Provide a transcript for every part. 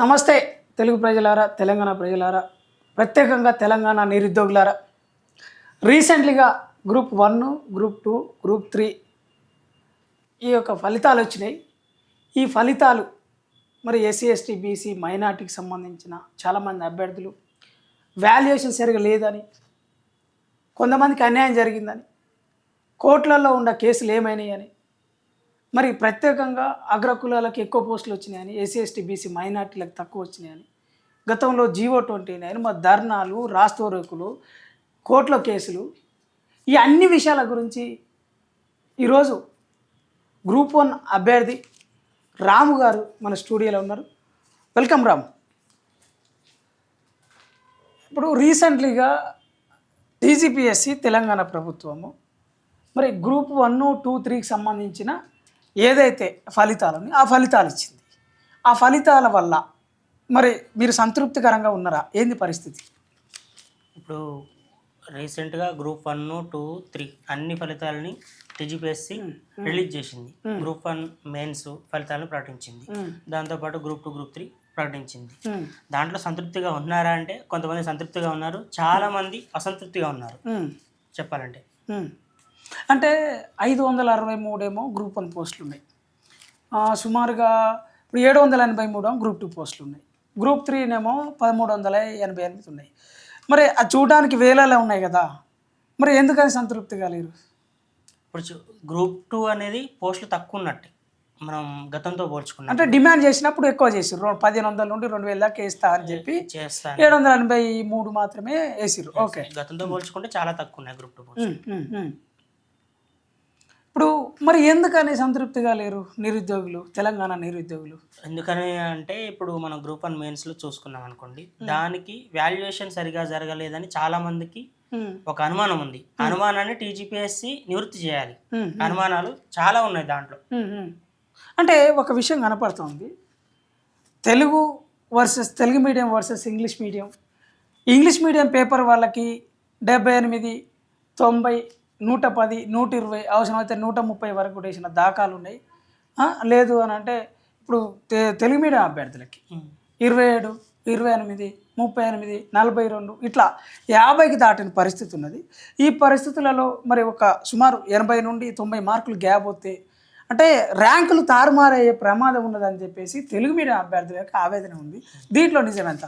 నమస్తే తెలుగు ప్రజలారా, తెలంగాణ ప్రజలారా, ప్రత్యేకంగా తెలంగాణ నిరుద్యోగులారా. రీసెంట్లీగా గ్రూప్ 1, గ్రూప్ 2, గ్రూప్ 3 ఈ యొక్క ఫలితాలు వచ్చినాయి. ఈ ఫలితాలు మరి ఎస్సీ, ఎస్టీ, బీసీ, మైనార్టీకి సంబంధించిన చాలామంది అభ్యర్థులు వాల్యుయేషన్ సరిగా లేదని, కొంతమందికి అన్యాయం జరిగిందని, కోర్టులలో ఉన్న కేసులు ఏమైనాయి అని, మరి ప్రత్యేకంగా అగ్రకులాలకు ఎక్కువ పోస్టులు వచ్చినాయని, ఎస్సీ, ఎస్టీ, బీసీ, మైనార్టీలకు తక్కువ వచ్చినాయని, గతంలో G-29 మరి ధర్నాలు, రాస్తారోకులు, కోర్టులో కేసులు, ఈ అన్ని విషయాల గురించి ఈరోజు గ్రూప్ 1 అభ్యర్థి రాము గారు మన స్టూడియోలో ఉన్నారు. వెల్కమ్ రాము. ఇప్పుడు రీసెంట్లీగా టీజీపీఎస్సీ తెలంగాణ ప్రభుత్వము మరి గ్రూప్ 1, 2, 3కి సంబంధించిన ఏదైతే ఫలితాలని ఆ ఫలితాలు ఇచ్చింది. ఆ ఫలితాల వల్ల మరి మీరు సంతృప్తికరంగా ఉన్నారా? ఏంది పరిస్థితి? ఇప్పుడు రీసెంట్గా గ్రూప్ 1, 2, 3 అన్ని ఫలితాలని టీజీపీఎస్సీ రిలీజ్ చేసింది. గ్రూప్ 1 మెయిన్స్ ఫలితాలను ప్రకటించింది. దాంతోపాటు గ్రూప్ 2, గ్రూప్ 3 ప్రకటించింది. దాంట్లో సంతృప్తిగా ఉన్నారా అంటే కొంతమంది సంతృప్తిగా ఉన్నారు, చాలామంది అసంతృప్తిగా ఉన్నారు చెప్పాలంటే. అంటే 563 ఏమో గ్రూప్ 1 పోస్టులు ఉన్నాయి, సుమారుగా ఇప్పుడు 783 గ్రూప్ 2 పోస్టులు ఉన్నాయి. గ్రూప్ 3నేమో 1388 ఉన్నాయి. మరి అది చూడడానికి వేలలో ఉన్నాయి కదా, మరి ఎందుకని సంతృప్తిగా లేరు? ఇప్పుడు గ్రూప్ 2 అనేది పోస్టులు తక్కువ ఉన్నట్టే మనం గతంతో పోల్చుకున్నాం. అంటే డిమాండ్ చేసినప్పుడు ఎక్కువ చేసారు, 1500 నుండి 2000 దాకా వేస్తా అని చెప్పి 783 మాత్రమే వేసారు. ఓకే, గతంతో పోల్చుకుంటే చాలా తక్కువ ఉన్నాయి గ్రూప్ 2 పోస్టులు. ఇప్పుడు మరి ఎందుకని సంతృప్తిగా లేరు నిరుద్యోగులు, తెలంగాణ నిరుద్యోగులు? ఎందుకని అంటే ఇప్పుడు మనం గ్రూప్ 1 మెయిన్స్లో చూసుకున్నాం అనుకోండి, దానికి వాల్యుయేషన్ సరిగా జరగలేదని చాలా మందికి ఒక అనుమానం ఉంది. అనుమానాన్ని టీజీపీఎస్సీ నివృత్తి చేయాలి. అనుమానాలు చాలా ఉన్నాయి దాంట్లో. అంటే ఒక విషయం కనపడుతుంది, Telugu medium versus English medium. English medium paper వాళ్ళకి 78, 90, 110, 120, అవసరమైతే 130 వరకు కూడా వేసిన దాఖలు ఉన్నాయి. లేదు అని అంటే ఇప్పుడు తెలుగు మీడియం అభ్యర్థులకి 27, 28, 38, 42 ఇట్లా 50కి దాటిన పరిస్థితి ఉన్నది. ఈ పరిస్థితులలో మరి ఒక సుమారు 80 నుండి 90 మార్కులు గ్యాప్ వస్తే అంటే ర్యాంకులు తారుమారయ్యే ప్రమాదం ఉన్నదని చెప్పేసి తెలుగు మీడియం అభ్యర్థుల యొక్క ఆవేదన ఉంది. దీంట్లో నిజమెంత?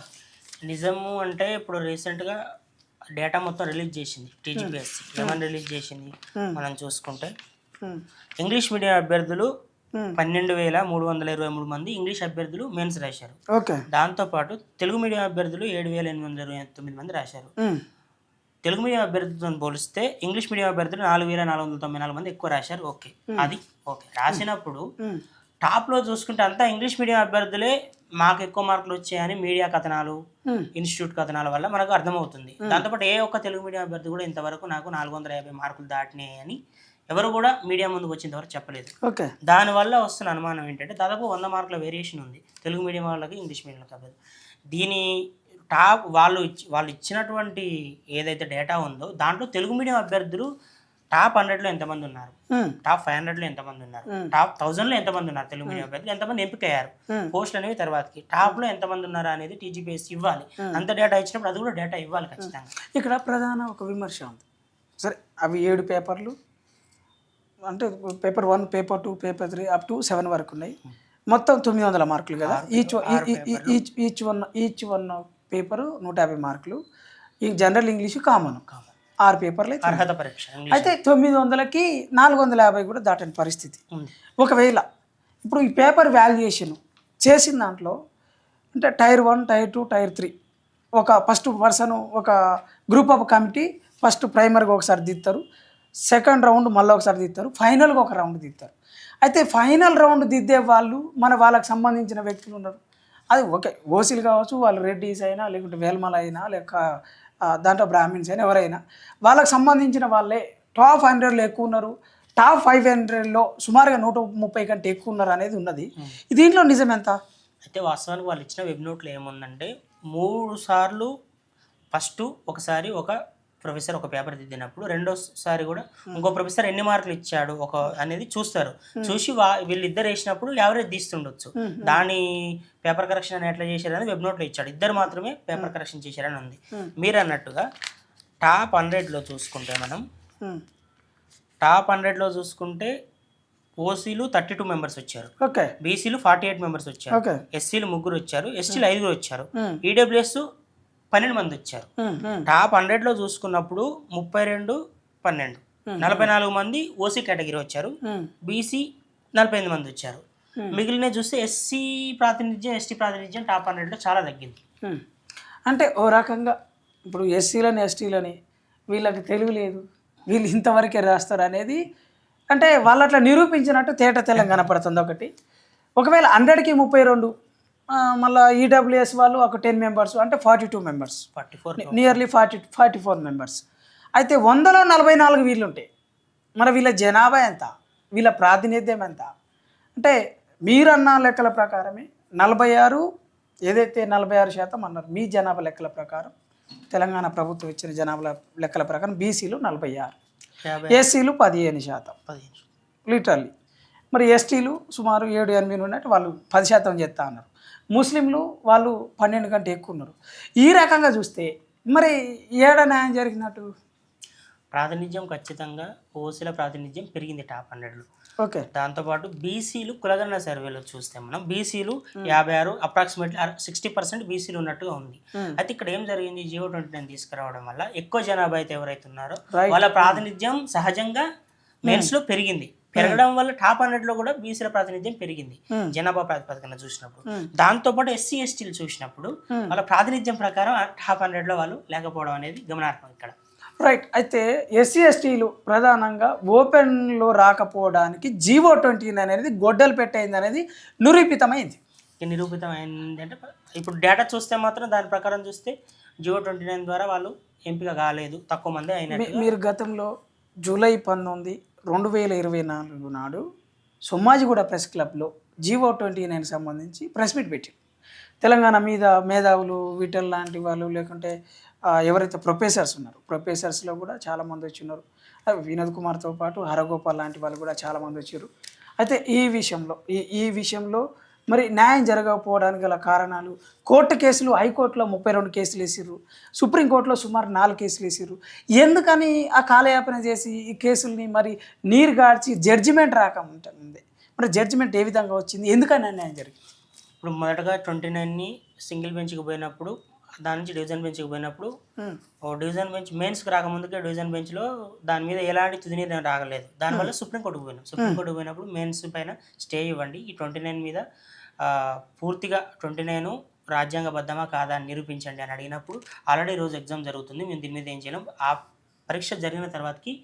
నిజము అంటే ఇప్పుడు రీసెంట్గా డేటా మొత్తం రిలీజ్ చేసింది టీజీపీఎస్సీ. ఏమని రిలీజ్ చేసింది మనం చూసుకుంటే, ఇంగ్లీష్ మీడియం అభ్యర్థులు 12,323 మంది ఇంగ్లీష్ అభ్యర్థులు మెయిన్స్ రాశారు. ఓకే, దాంతోపాటు తెలుగు మీడియం అభ్యర్థులు 7,829 మంది రాశారు. తెలుగు మీడియం అభ్యర్థులతో పోలిస్తే ఇంగ్లీష్ మీడియం అభ్యర్థులు 4,494 మంది ఎక్కువ రాశారు. ఓకే, అది ఓకే. రాసినప్పుడు టాప్లో చూసుకుంటే అంతా ఇంగ్లీష్ మీడియం అభ్యర్థులే మాకు ఎక్కువ మార్కులు వచ్చాయని మీడియా కథనాలు, ఇన్స్టిట్యూట్ కథనాల వల్ల మనకు అర్థమవుతుంది. దాంతోపాటు ఏ ఒక్క తెలుగు మీడియం అభ్యర్థి కూడా ఇంతవరకు నాకు 450 మార్కులు దాటినాయి అని ఎవరు కూడా మీడియా ముందుకు వచ్చినంతవరకు చెప్పలేదు. ఓకే, దానివల్ల వస్తున్న అనుమానం ఏంటంటే దాదాపు 100 మార్కుల వేరియేషన్ ఉంది తెలుగు మీడియం వాళ్ళకి, ఇంగ్లీష్ మీడియం అభ్యర్థి. దీని టాప్ వాళ్ళు ఇచ్చినటువంటి ఏదైతే డేటా ఉందో దాంట్లో తెలుగు మీడియం అభ్యర్థులు టాప్ 100లో ఎంతమంది ఉన్నారు, టాప్ 500లో ఎంతమంది ఉన్నారు, టాప్ 1000లో ఎంతమంది ఉన్నారు, తెలుగు మీడియం అభ్యర్థులు ఎంతమంది ఎంపికయ్యారు, పోస్టులు అనేవి తర్వాతకి టాప్లో ఎంతమంది ఉన్నారు అనేది టీజీపీఎస్సీ ఇవ్వాలి. అంత డేటా ఇచ్చినప్పుడు అది కూడా డేటా ఇవ్వాలి ఖచ్చితంగా. ఇక్కడ ప్రధాన ఒక విమర్శ ఉంది. సరే, అవి 7 పేపర్లు అంటే paper 1, paper 2, paper 3 up to 7 వరకు ఉన్నాయి. మొత్తం 900 మార్కులు కదా. ఈచ్ వన్ పేపరు 150 మార్కులు. ఈ జనరల్ ఇంగ్లీషు కామన్ 6 పేపర్లు అర్హత పరీక్ష. అయితే 900కి 450 కూడా దాటని పరిస్థితి. ఒకవేళ ఇప్పుడు ఈ పేపర్ వాల్యుయేషన్ చేసిన దాంట్లో అంటే టైర్ 1, టైర్ 2, టైర్ 3 ఒక ఫస్ట్ పర్సన్ ఒక గ్రూప్ ఆఫ్ కమిటీ ఫస్ట్ ప్రైమర్గా ఒకసారి దిస్తారు, సెకండ్ రౌండ్ మళ్ళీ ఒకసారి దిస్తారు, ఫైనల్గా ఒక రౌండ్ దిస్తారు. అయితే ఫైనల్ రౌండ్ దిద్దే వాళ్ళు వాళ్ళకి సంబంధించిన వ్యక్తులు ఉన్నారు. అది ఓకే, ఓసీలు కావచ్చు, వాళ్ళు రెడ్డీస్ అయినా లేకుంటే వేల్మల అయినా లేక దాంట్లో బ్రాహ్మిన్స్ అయినా ఎవరైనా వాళ్ళకి సంబంధించిన వాళ్ళే టాప్ 100లో ఎక్కువ ఉన్నారు, టాప్ 500లో సుమారుగా 130 కంటే ఎక్కువ ఉన్నారు అనేది ఉన్నది. దీంట్లో నిజమెంత? అయితే వాస్తవానికి వాళ్ళు ఇచ్చిన వెబ్ నోట్లో ఏముందంటే 3 సార్లు ఫస్ట్ ఒకసారి ఒక ప్రొఫెసర్ ఒక పేపర్ దిద్దినప్పుడు రెండోసారి కూడా ఇంకో ప్రొఫెసర్ ఎన్ని మార్కులు ఇచ్చాడు అనేది చూస్తారు. చూసి వీళ్ళిద్దరు వేసినప్పుడు యావరేజ్ తీస్తుండొచ్చు. దాని పేపర్ కరెక్షన్ అని ఎట్లా చేశారని వెబ్ నోట్లో ఇచ్చాడు. ఇద్దరు మాత్రమే పేపర్ కరెక్షన్ చేశారని ఉంది. మీరు అన్నట్టుగా టాప్ 100లో చూసుకుంటే మనం టాప్ 100లో చూసుకుంటే ఓసీలు 32 మెంబర్స్ వచ్చారు, బీసీలు 48 మెంబర్స్ వచ్చారు, ఎస్సీలు 3 వచ్చారు, ఎస్టీలు 5 వచ్చారు, ఈడబ్ల్యూఎస్ 12 మంది వచ్చారు. టాప్ 100లో చూసుకున్నప్పుడు 32, 12, 44 మంది ఓసీ కేటగిరీ వచ్చారు, బీసీ 48 మంది వచ్చారు. మిగిలిన చూస్తే ఎస్సీ ప్రాతినిధ్యం, ఎస్టీ ప్రాతినిధ్యం టాప్ 100లో చాలా తగ్గింది. అంటే ఓ రకంగా ఇప్పుడు ఎస్సీలని ఎస్టీలని వీళ్ళకి తెలివి లేదు, వీళ్ళు ఇంతవరకే రాస్తారు అనేది అంటే వాళ్ళు అట్లా నిరూపించినట్టు తేట తెల్లం కనపడుతుంది ఒకటి. ఒకవేళ 100కి 32, మళ్ళీ ఈడబ్ల్యూఎస్ వాళ్ళు ఒక 10 మెంబర్స్ అంటే 42 మెంబర్స్, నియర్లీ 44 మెంబర్స్. అయితే 100లో 44 వీళ్ళు ఉంటాయి. మరి వీళ్ళ జనాభా ఎంత, వీళ్ళ ప్రాతినిధ్యం ఎంత అంటే మీరన్న లెక్కల ప్రకారమే 46, ఏదైతే 46% అన్నారు మీ జనాభా లెక్కల ప్రకారం, తెలంగాణ ప్రభుత్వం ఇచ్చిన జనాభా లెక్కల ప్రకారం బీసీలు 46, ఎస్సీలు 15%, లిటరల్లీ. మరి ఎస్టీలు సుమారు 7-8 ఉన్నట్టు వాళ్ళు 10% చేస్తా అన్నారు. ముస్లింలు వాళ్ళు 12 కంటే ఎక్కువ ఉన్నారు. ఈ రకంగా చూస్తే మరి ఏడ న్యాయం జరిగినట్టు? ప్రాతినిధ్యం ఖచ్చితంగా ఓసీల ప్రాతినిధ్యం పెరిగింది టాప్ 100లో. ఓకే. దాంతోపాటు బీసీలు కులగణన సర్వేలో చూస్తే మనం బీసీలు 56, అప్రాక్సిమేట్లీ 60% బీసీలు ఉన్నట్టుగా ఉంది. అయితే ఇక్కడ ఏం జరిగింది, జియో 29 తీసుకురావడం వల్ల ఎక్కువ జనాభా అయితే ఎవరైతే ఉన్నారో వాళ్ళ ప్రాతినిధ్యం సహజంగా మెయిన్స్ లో పెరిగింది. పెరగడం వల్ల టాప్ 100లో కూడా బీసీల ప్రాతినిధ్యం పెరిగింది జనాభా ప్రాతిపదికన చూసినప్పుడు. దాంతోపాటు ఎస్సీ ఎస్టీలు చూసినప్పుడు వాళ్ళ ప్రాతినిధ్యం ప్రకారం టాప్ 100లో వాళ్ళు లేకపోవడం అనేది గమనార్హం ఇక్కడ. రైట్. అయితే ఎస్సీ ఎస్టీలు ప్రధానంగా ఓపెన్లో రాకపోవడానికి జియో 29 అనేది గొడ్డలు పెట్టయింది అనేది నిరూపితమైంది. నిరూపితమైంది అంటే ఇప్పుడు డేటా చూస్తే మాత్రం దాని ప్రకారం చూస్తే జియో 29 ద్వారా వాళ్ళు ఎంపిక కాలేదు, తక్కువ మంది అయినట్టు. మీరు గతంలో జూలై 19, 2024 నాడు సోమాజిగూడ ప్రెస్ క్లబ్లో జియో 29 సంబంధించి ప్రెస్ మీట్ పెట్టారు. తెలంగాణ మీద మేధావులు వీటల్ లాంటి వాళ్ళు, లేకుంటే ఎవరైతే ప్రొఫెసర్స్ ఉన్నారో ప్రొఫెసర్స్లో కూడా చాలామంది వచ్చిన్నారు. వినోద్ కుమార్తో పాటు హరగోపాల్ లాంటి వాళ్ళు కూడా చాలామంది వచ్చారు. అయితే ఈ విషయంలో మరి న్యాయం జరగకపోవడానికి గల కారణాలు, కోర్టు కేసులు, హైకోర్టులో 32 కేసులు వేసిర్రు, సుప్రీంకోర్టులో సుమారు 4 కేసులు వేసిర్రు. ఎందుకని ఆ కాలయాపన చేసి ఈ కేసుల్ని మరి నీరు గార్చి జడ్జిమెంట్ రాకముంటుంది? మరి జడ్జిమెంట్ ఏ విధంగా వచ్చింది, ఎందుకని అన్యాయం జరిగింది? ఇప్పుడు మొదటగా 29ని సింగిల్ బెంచ్కి పోయినప్పుడు, దాని నుంచి డివిజన్ బెంచ్కి పోయినప్పుడు, డివిజన్ బెంచ్ మెయిన్స్కి రాకముందుకే డివిజన్ బెంచ్లో దాని మీద ఎలాంటి తుది నిర్ణయం రాగలేదు. దానివల్ల సుప్రీంకోర్టుకు పోయినాం. సుప్రీంకోర్టుకు పోయినప్పుడు మెయిన్స్ పైన స్టే ఇవ్వండి, ఈ 29 మీద పూర్తిగా 29 రాజ్యాంగబద్ధమా కాదా అని నిరూపించండి అని అడిగినప్పుడు, ఆల్రెడీ ఈరోజు ఎగ్జామ్ జరుగుతుంది, మేము దీని మీద ఏం చేయలేం, ఆ పరీక్ష జరిగిన తర్వాతకి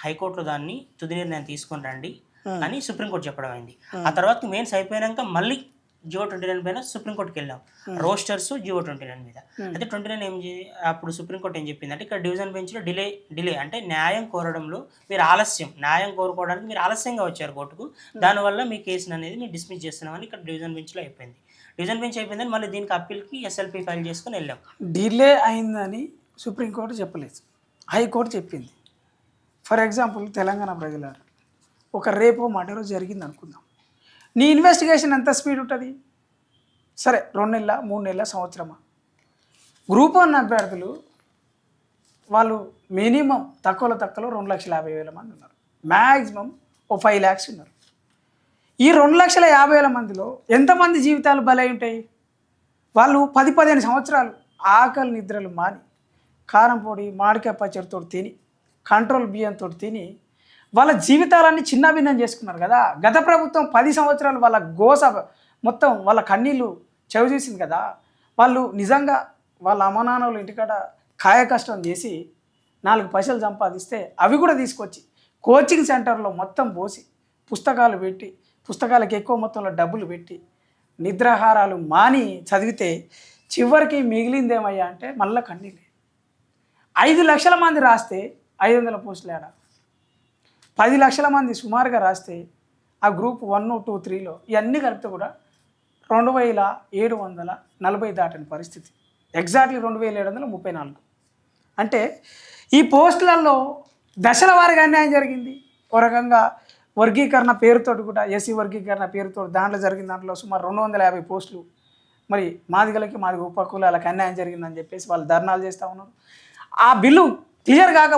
హైకోర్టులో దాన్ని తుది నిర్ణయం తీసుకొని రండి అని సుప్రీంకోర్టు చెప్పడం అయింది. ఆ తర్వాత మెయిన్స్ అయిపోయాక మళ్ళీ జియో 29 పైన సుప్రీంకోర్టుకి వెళ్ళాం, రోస్టర్స్ జియో 29 మీద. అయితే 29 అప్పుడు సుప్రీంకోర్టు ఏం చెప్పింది అంటే, ఇక్కడ డివిజన్ బెంచ్లో డిలే అంటే న్యాయం కోరడంలో మీరు న్యాయం కోరుకోవడానికి మీరు ఆలస్యంగా వచ్చారు కోర్టుకు, దానివల్ల మీ కేసును అనేది మీరు డిస్మిస్ చేస్తున్నామని ఇక్కడ డివిజన్ బెంచ్లో అయిపోయింది. డివిజన్ బెంచ్ అయిపోయిందని మళ్ళీ దీనికి అప్పీల్కి ఎస్ఎల్పి ఫైల్ చేసుకుని వెళ్ళాం. డిలే అయిందని సుప్రీంకోర్టు చెప్పలేదు, హైకోర్టు చెప్పింది. ఫర్ ఎగ్జాంపుల్ తెలంగాణ ప్రజలారా, ఒక రేపో మర్డరో జరిగింది అనుకుందాం, నీ ఇన్వెస్టిగేషన్ ఎంత స్పీడ్ ఉంటుంది? సరే 2 నెలల, 3 నెలల, సంవత్సరమా? గ్రూప్ 1 అభ్యర్థులు వాళ్ళు మినిమం తక్కువలో 2,50,000 మంది ఉన్నారు, మ్యాక్సిమం 5 lakhs ఉన్నారు. ఈ 2,50,000 మందిలో ఎంతమంది జీవితాలు బలై ఉంటాయి? వాళ్ళు 10-15 సంవత్సరాలు ఆకలి నిద్రలు మాని, కారం పొడి మామిడికాయ పచ్చడితో తిని, కంట్రోల్ బియ్యంతో తిని వాళ్ళ జీవితాలన్నీ చిన్నాభిన్నం చేసుకున్నారు కదా. గత ప్రభుత్వం 10 సంవత్సరాలు వాళ్ళ గోస మొత్తం వాళ్ళ కన్నీళ్ళు చెవి చూసింది కదా. వాళ్ళు నిజంగా వాళ్ళ అమ్మనాన్నలు ఇంటికాడ కాయ కష్టం చేసి 4 పైసలు సంపాదిస్తే అవి కూడా తీసుకొచ్చి కోచింగ్ సెంటర్లో మొత్తం పోసి పుస్తకాలు పెట్టి, పుస్తకాలకు ఎక్కువ మొత్తంలో డబ్బులు పెట్టి, నిద్రాహారాలు మాని చదివితే చివరికి మిగిలిందేమయ్యా అంటే మళ్ళీ కన్నీళ్ళే. 5 లక్షల మంది రాస్తే 500 పోస్టులు ఏడా? 10 లక్షల మంది సుమారుగా రాస్తే ఆ గ్రూప్ 1, 2, 3లో ఇవన్నీ కలిపితే కూడా 2,740 దాటిన పరిస్థితి. ఎగ్జాక్ట్లీ 2,734. అంటే ఈ పోస్టులలో దశల వారీగా అన్యాయం జరిగింది. ఒక రకంగా వర్గీకరణ పేరుతోటి కూడా ఎస్సీ వర్గీకరణ పేరుతో దాంట్లో జరిగిన దాంట్లో సుమారు 250 పోస్టులు మరి మాదిగలకి మాదిగ ఉపకులాలకు అన్యాయం జరిగిందని చెప్పేసి వాళ్ళు ధర్నాలు చేస్తూ ఉన్నారు. ఆ బిల్లు క్లియర్ కాక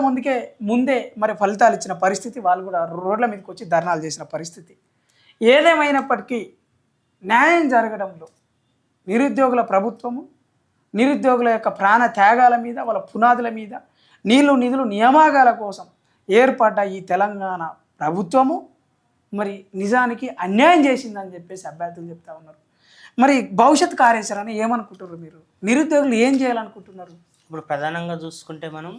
ముందే మరి ఫలితాలు ఇచ్చిన పరిస్థితి, వాళ్ళు కూడా రోడ్ల మీదకి వచ్చి ధర్నాలు చేసిన పరిస్థితి. ఏదేమైనప్పటికీ న్యాయం జరగడంలో నిరుద్యోగుల ప్రభుత్వము, నిరుద్యోగుల యొక్క ప్రాణ త్యాగాల మీద, వాళ్ళ పునాదుల మీద, నీళ్లు నిధులు నియామకాల కోసం ఏర్పడ్డ ఈ తెలంగాణ ప్రభుత్వము మరి నిజానికి అన్యాయం చేసిందని చెప్పేసి అభ్యర్థులు చెప్తా ఉన్నారు. మరి భవిష్యత్ కార్యాచరణ ఏమనుకుంటున్నారు మీరు? నిరుద్యోగులు ఏం చేయాలనుకుంటున్నారు? ఇప్పుడు ప్రధానంగా చూసుకుంటే మనం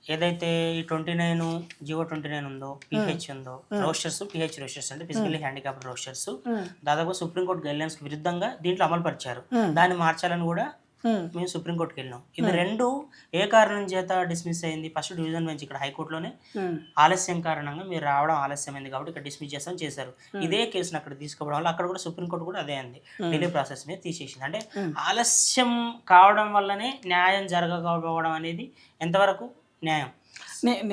ఏదైతే ఈ 29 జీవో 29 ఉందో, పిహెచ్ ఉందో, రోస్టర్స్, పిహెచ్ రోస్టర్స్ అంటే ఫిజికల్లీ హ్యాండిక్యాప్డ్ రోస్టర్స్ దాదాపు సుప్రీంకోర్టు గైడ్లైన్స్ విరుద్ధంగా దీంట్లో అమలు పరిచారు. దాన్ని మార్చాలని కూడా మేము సుప్రీంకోర్టుకి వెళ్ళినాం. ఇది రెండు ఏ కారణం చేత డిస్మిస్ అయింది? ఫస్ట్ డివిజన్ బెంచ్ ఇక్కడ హైకోర్టులోనే ఆలస్యం కారణంగా మీరు రావడం ఆలస్యమైంది కాబట్టి ఇక్కడ డిస్మిస్ చేస్తామని చేశారు. ఇదే కేసును అక్కడ తీసుకోవడం వల్ల అక్కడ కూడా సుప్రీంకోర్టు కూడా అదే అంది, డిలే ప్రాసెస్ మీద తీసేసింది. అంటే ఆలస్యం కావడం వల్లనే న్యాయం జరగకపోవడం అనేది ఎంతవరకు న్యాయం?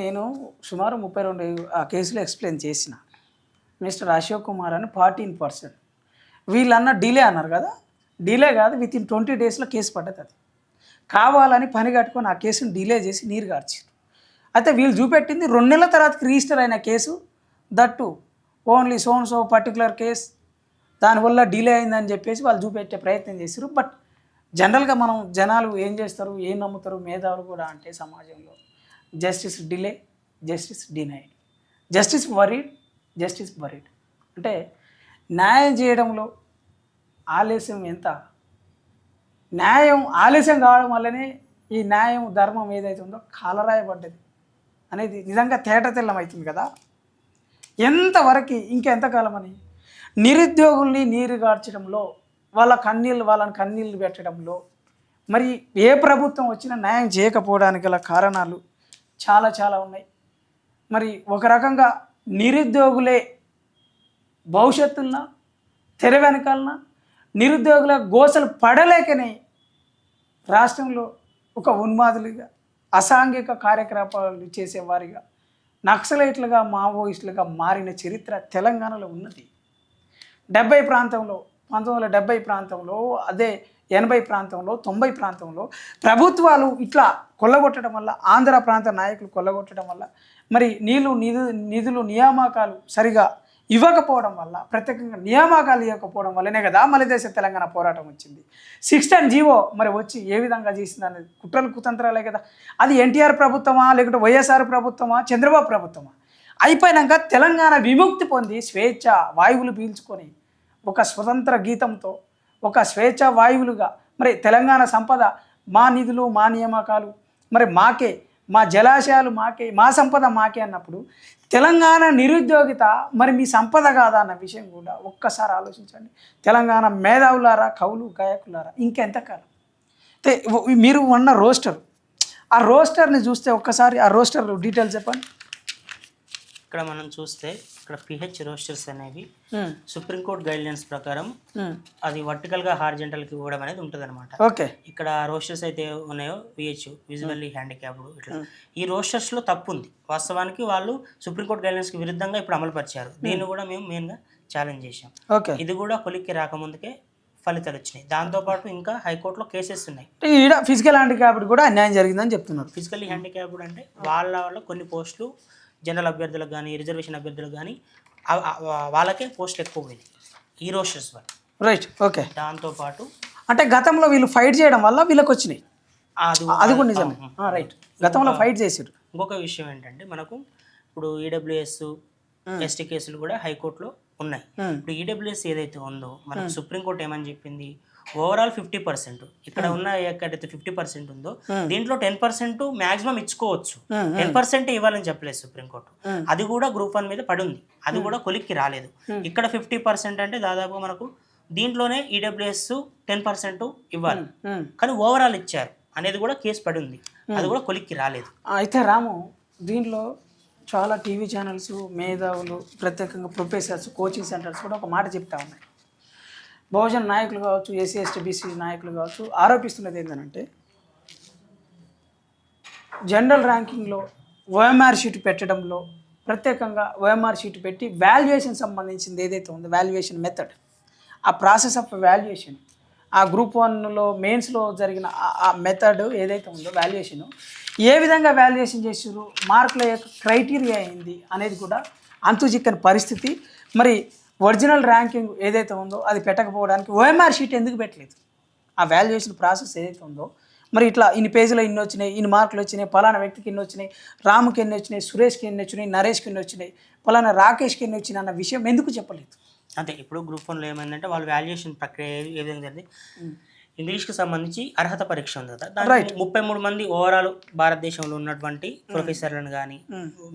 నేను సుమారు 32 ఆ కేసులో ఎక్స్ప్లెయిన్ చేసిన. మిస్టర్ అశోక్ కుమార్ అని 14%, వీళ్ళన్న డిలే అన్నారు కదా, డిలే కాదు, వితిన్ 20 డేస్లో కేసు పడ్డది. అది కావాలని పని కట్టుకొని ఆ కేసును డిలే చేసి నీరు గార్చారు. అయితే వీళ్ళు చూపెట్టింది 2 నెలల తర్వాతకి రిజిస్టర్ అయిన case, that only so particular case, దానివల్ల డిలే అయిందని చెప్పేసి వాళ్ళు చూపెట్టే ప్రయత్నం చేశారు. బట్ జనరల్గా మనం జనాలు ఏం చేస్తారు, ఏం నమ్ముతారు మేధావులు కూడా అంటే సమాజంలో justice delay, justice denied, justice worried, justice worried. అంటే న్యాయం చేయడంలో ఆలస్యం ఎంత, న్యాయం ఆలస్యం కావడం వల్లనే ఈ న్యాయం ధర్మం ఏదైతే ఉందో కాలరాయబడ్డది అనేది నిజంగా తేటతెల్లం అవుతుంది కదా. ఎంతవరకు ఇంకెంతకాలం అని నిరుద్యోగుల్ని నీరు గార్చడంలో, వాళ్ళని కన్నీళ్ళు పెట్టడంలో మరి ఏ ప్రభుత్వం వచ్చినా న్యాయం చేయకపోవడానికి గల కారణాలు చాలా ఉన్నాయి. మరి ఒక రకంగా నిరుద్యోగులే భవిష్యత్తున తెర వెనకాలన నిరుద్యోగుల గోసలు పడలేకనే రాష్ట్రంలో ఒక ఉన్మాదులుగా, అసాంఘిక కార్యకలాపాలు చేసేవారిగా, నక్సలైట్లుగా, మావోయిస్టులుగా మారిన చరిత్ర తెలంగాణలో ఉన్నది. 1970 ప్రాంతంలో, అదే 80 ప్రాంతంలో, 90 ప్రాంతంలో ప్రభుత్వాలు ఇట్లా కొల్లగొట్టడం వల్ల, ఆంధ్ర ప్రాంత నాయకులు కొల్లగొట్టడం వల్ల, మరి నిధులు నియామకాలు సరిగా ఇవ్వకపోవడం వల్ల, ప్రత్యేకంగా నియామకాలు ఇవ్వకపోవడం వల్లనే కదా మలిదేశ తెలంగాణ పోరాటం వచ్చింది. 610 జీవో మరి వచ్చి ఏ విధంగా చేసింది అనేది కుట్రలు కుతంత్రాలే కదా. అది ఎన్టీఆర్ ప్రభుత్వమా, లేకుంటే వైఎస్ఆర్ ప్రభుత్వమా, చంద్రబాబు ప్రభుత్వమా? అయిపోయినాక తెలంగాణ విముక్తి పొంది స్వేచ్ఛ వాయువులు పీల్చుకొని ఒక స్వతంత్ర గీతంతో, ఒక స్వేచ్ఛ వాయువులుగా మరి తెలంగాణ సంపద, మా నిధులు, మా నియామకాలు మరి మాకే, మా జలాశయాలు మాకే, మా సంపద మాకే అన్నప్పుడు తెలంగాణ నిరుద్యోగిత మరి మీ సంపద కాదా అన్న విషయం కూడా ఒక్కసారి ఆలోచించండి. తెలంగాణ మేధావులారా, కవులు, గాయకులారా, ఇంకెంతకాలం? మీరు ఉన్న రోస్టర్, ఆ రోస్టర్ని చూస్తే ఒక్కసారి ఆ రోస్టర్ డీటెయిల్స్ చెప్పండి. ఇక్కడ మనం చూస్తే ఇక్కడ పిహెచ్ రోస్టర్స్ అనేవి సుప్రీంకోర్టు గైడ్లైన్స్ ప్రకారం అది వర్టికల్గా హారిజెంటల్కి ఇవ్వడం అనేది ఉంటుంది అనమాట. ఓకే, ఇక్కడ రోస్టర్స్ అయితే ఉన్నాయో విహెచ్ విజువల్లీ హ్యాండిక్యాప్డ్ ఇట్లా ఈ రోస్టర్స్లో తప్పు ఉంది. వాస్తవానికి వాళ్ళు సుప్రీంకోర్టు గైడ్లైన్స్కి విరుద్ధంగా ఇప్పుడు అమలు పరిచారు. దీన్ని కూడా మేము మెయిన్గా ఛాలెంజ్ చేసాం. ఓకే, ఇది కూడా కొలిక్కి రాకముందుకే ఫలితాలు వచ్చినాయి. దాంతోపాటు ఇంకా హైకోర్టులో కేసెస్ ఉన్నాయి. ఈడ ఫిజికల్ హ్యాండిక్యాప్డ్ కూడా అన్యాయం జరిగిందని చెప్తున్నారు. ఫిజికల్లీ హ్యాండిక్యాప్డ్ అంటే వాళ్ళ కొన్ని పోస్టులు జనరల్ అభ్యర్థులకు కానీ, రిజర్వేషన్ అభ్యర్థులకు కానీ వాళ్ళకే పోస్టులు ఎక్కువ పోయింది ఈ రోస్టర్స్ వల్ల. Right, okay. దాంతోపాటు అంటే గతంలో వీళ్ళు ఫైట్ చేయడం వల్ల వీళ్ళకి వచ్చినాయి, అది కూడా నిజమే. రైట్, గతంలో ఫైట్ చేసారు. ఇంకొక విషయం ఏంటంటే మనకు ఇప్పుడు ఈడబ్ల్యూఎస్, ఎస్టీ కేసులు కూడా హైకోర్టులో ఉన్నాయి. ఇప్పుడు ఈడబ్ల్యూఎస్ ఏదైతే ఉందో మనకు సుప్రీంకోర్టు ఏమని చెప్పింది, ఓవరాల్ 50%, ఇక్కడ ఉన్న ఎక్కడైతే 50% ఉందో దీంట్లో 10% మాక్సిమం ఇచ్చుకోవచ్చు, 10% ఇవ్వాలని చెప్పలేదు సుప్రీంకోర్టు. అది కూడా గ్రూప్ 1 మీద పడి ఉంది, అది కూడా కొలిక్కి రాలేదు. ఇక్కడ 50% అంటే దాదాపు మనకు దీంట్లోనే ఈడబ్ల్యూఎస్ 10% ఇవ్వాలి, కానీ ఓవరాల్ ఇచ్చారు అనేది కూడా కేసు పడి ఉంది, అది కూడా కొలిక్కి రాలేదు. అయితే రాము, దీంట్లో చాలా టీవీ ఛానల్స్, మేధావులు, ప్రత్యేకంగా ప్రొఫెసర్స్, కోచింగ్ సెంటర్స్ కూడా ఒక మాట చెప్తా ఉన్నాయి. బహుజన నాయకులు కావచ్చు, ఎస్సీ ఎస్టీ బీసీ నాయకులు కావచ్చు, ఆరోపిస్తున్నది ఏంటంటే జనరల్ ర్యాంకింగ్లో ఓఎంఆర్ షీట్ పెట్టడంలో ప్రత్యేకంగా ఓఎంఆర్ షీట్ పెట్టి వాల్యుయేషన్ సంబంధించింది ఏదైతే ఉందో వాల్యుయేషన్ మెథడ్, ఆ ప్రాసెస్ ఆఫ్ వాల్యుయేషన్, ఆ గ్రూప్ 1లో మెయిన్స్లో జరిగిన ఆ మెథడ్ ఏదైతే ఉందో వాల్యుయేషన్ ఏ విధంగా వాల్యుయేషన్ చేసారు, మార్కుల యొక్క క్రైటీరియా ఏంది అనేది కూడా అంతుచిక్కని పరిస్థితి. మరి ఒరిజినల్ ర్యాంకింగ్ ఏదైతే ఉందో అది పెట్టకపోవడానికి ఓఎంఆర్ షీట్ ఎందుకు పెట్టలేదు, ఆ వాల్యుయేషన్ ప్రాసెస్ ఏదైతే ఉందో మరి ఇట్లా ఇన్ని పేజీలో ఇన్ని వచ్చినాయి, ఇన్ని మార్కులు వచ్చినాయి, పలానా వ్యక్తికి ఎన్ని వచ్చినాయి, రాముకి ఎన్ని వచ్చినాయి, సురేష్కి ఎన్ని వచ్చినాయి, నరేష్కి ఎన్ని వచ్చినాయి, పలానా రాకేష్కి ఎన్ని వచ్చినాయి అన్న విషయం ఎందుకు చెప్పలేదు? అంతే. ఇప్పుడు గ్రూప్ 1లో ఏమైందంటే వాళ్ళు వాల్యుయేషన్ ప్రక్రియ ఏ విధంగా జరిగింది, ఇంగ్లీష్కి సంబంధించి అర్హత పరీక్ష ఉంది కదా, దాంట్లో 33 మంది ఓవరాల్ భారతదేశంలో ఉన్నటువంటి ప్రొఫెసర్లను కానీ